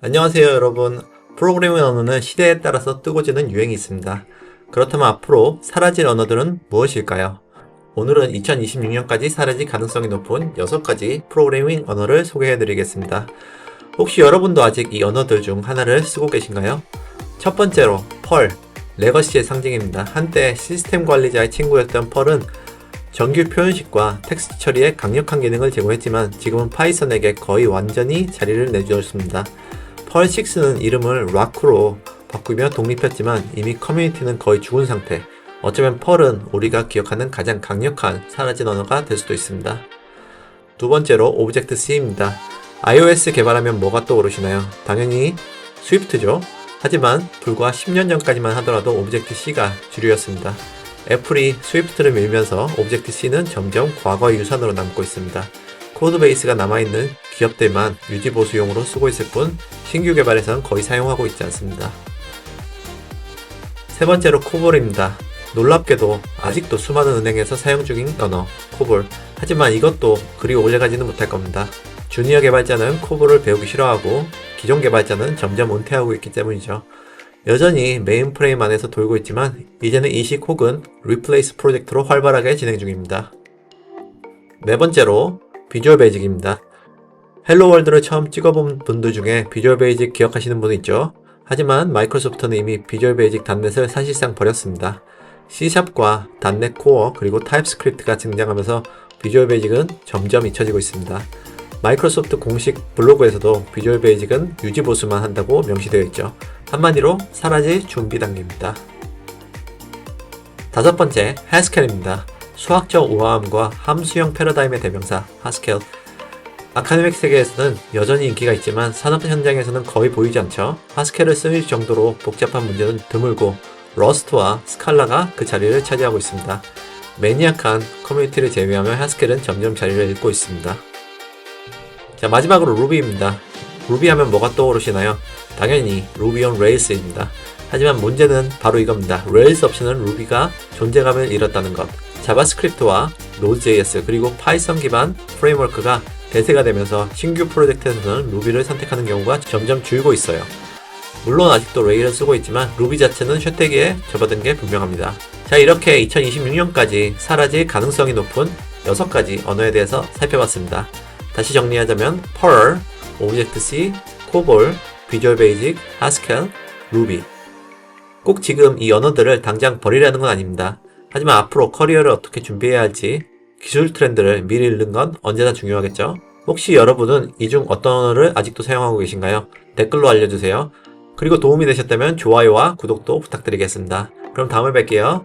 안녕하세요 여러분. 프로그래밍 언어는 시대에 따라서 뜨고지는 유행이 있습니다. 그렇다면 앞으로 사라질 언어들은 무엇일까요? 오늘은 2026년까지 사라질 가능성이 높은 6가지 프로그래밍 언어를 소개해 드리겠습니다. 혹시 여러분도 아직 이 언어들 중 하나를 쓰고 계신가요? 첫 번째로 펄, 레거시의 상징입니다. 한때 시스템 관리자의 친구였던 펄은 정규 표현식과 텍스트 처리에 강력한 기능을 제공했지만 지금은 파이썬에게 거의 완전히 자리를 내주었습니다. 펄6는 이름을 락으로 바꾸며 독립했지만 이미 커뮤니티는 거의 죽은 상태. 어쩌면 펄은 우리가 기억하는 가장 강력한 사라진 언어가 될 수도 있습니다. 두 번째로 오브젝트-C입니다. iOS 개발하면 뭐가 떠오르시나요? 당연히 스위프트죠. 하지만 불과 10년 전까지만 하더라도 오브젝트-C가 주류였습니다. 애플이 스위프트를 밀면서 오브젝트-C는 점점 과거의 유산으로 남고 있습니다. 코드베이스가 남아있는 기업들만 유지보수용으로 쓰고 있을 뿐 신규 개발에서는 거의 사용하고 있지 않습니다. 세 번째로 코볼입니다. 놀랍게도 아직도 수많은 은행에서 사용 중인 언어, 코볼. 하지만 이것도 그리 오래가지는 못할 겁니다. 주니어 개발자는 코볼을 배우기 싫어하고 기존 개발자는 점점 은퇴하고 있기 때문이죠. 여전히 메인프레임 안에서 돌고 있지만 이제는 이식 혹은 리플레이스 프로젝트로 활발하게 진행 중입니다. 네 번째로 비주얼 베이직입니다. 헬로 월드를 처음 찍어본 분들 중에 비주얼 베이직 기억하시는 분은 있죠? 하지만 마이크로소프트는 이미 비주얼 베이직 닷넷을 사실상 버렸습니다. C샵과 닷넷 코어 그리고 타입스크립트가 등장하면서 비주얼 베이직은 점점 잊혀지고 있습니다. 마이크로소프트 공식 블로그에서도 비주얼 베이직은 유지보수만 한다고 명시되어 있죠. 한마디로 사라질 준비 단계입니다. 다섯 번째, 하스켈입니다. 수학적 우아함과 함수형 패러다임의 대명사, 하스켈. 아카데믹 세계에서는 여전히 인기가 있지만 산업 현장에서는 거의 보이지 않죠. 하스켈을 쓸 정도로 복잡한 문제는 드물고 러스트와 스칼라가 그 자리를 차지하고 있습니다. 매니악한 커뮤니티를 제외하면 하스켈은 점점 자리를 잃고 있습니다. 자, 마지막으로 루비입니다. 루비 하면 뭐가 떠오르시나요? 당연히 루비 온 레일스입니다. 하지만 문제는 바로 이겁니다. 레일스 없이는 루비가 존재감을 잃었다는 것. 자바스크립트와 노드.js 그리고 파이썬 기반 프레임워크가 대세가 되면서 신규 프로젝트에서는 루비를 선택하는 경우가 점점 줄고 있어요. 물론 아직도 레일을 쓰고 있지만 루비 자체는 쇠퇴기에 접어든 게 분명합니다. 자, 이렇게 2026년까지 사라질 가능성이 높은 6가지 언어에 대해서 살펴봤습니다. 다시 정리하자면 펄, 오브젝트-C, 코볼, 비주얼 베이직, 하스켈, 루비. 꼭 지금 이 언어들을 당장 버리라는 건 아닙니다. 하지만 앞으로 커리어를 어떻게 준비해야 할지 기술 트렌드를 미리 읽는 건 언제나 중요하겠죠? 혹시 여러분은 이 중 어떤 언어를 아직도 사용하고 계신가요? 댓글로 알려주세요. 그리고 도움이 되셨다면 좋아요와 구독도 부탁드리겠습니다. 그럼 다음에 뵐게요.